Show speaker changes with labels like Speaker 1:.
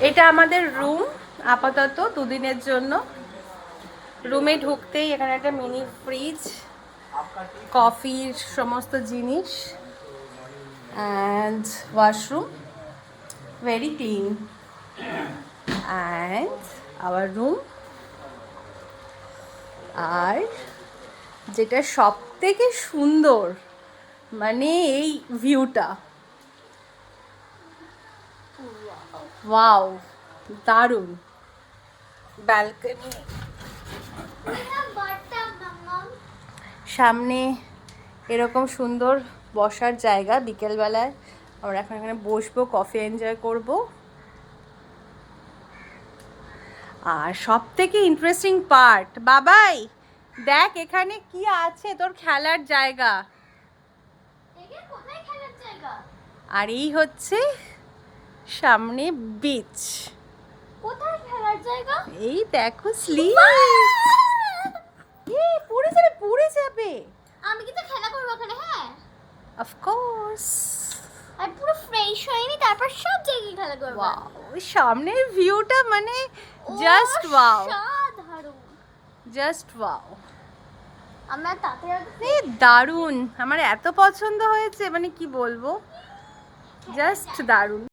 Speaker 1: এটা আমাদের রুম আপাতত দুদিনের জন্য। রুমে ঢুকতেই এখানে একটা মিনি ফ্রিজ, কফির সমস্ত জিনিস, and washroom, very clean, and our room. আর যেটা সব থেকে সুন্দর মানে এই ভিউটা, ওয়াও, দারুণ ব্যালকনি, সামনে এরকম সুন্দর বসার জায়গা। বিকেলবেলায় আমরা এখন এখানে বসবো, কফি এনজয় করব। আর সব থেকে ইন্টারেস্টিং পার্ট, বাবাই দেখ এখানে কি আছে, তোর খেলার জায়গা। আর এই হচ্ছে সামনে বিচ।
Speaker 2: কোথায় খেলার জায়গা?
Speaker 1: এই দেখো স্লিপ। এই পড়ে যাবে, পড়ে যাবে।
Speaker 2: আমি কি তো খেলা করব ওখানে? হ্যাঁ,
Speaker 1: অফ কোর্স।
Speaker 2: আর পুরো ফ্রেশ হয়নি, তারপর সব জায়গায় খেলা করব।
Speaker 1: ওয়াও, ওই সামনের ভিউটা মানে জাস্ট ওয়াও,
Speaker 2: সাধারণ,
Speaker 1: জাস্ট ওয়াও।
Speaker 2: আমরা তাতে
Speaker 1: এই দারুণ, আমার এত পছন্দ হয়েছে, মানে কি বলবো, জাস্ট দারুণ।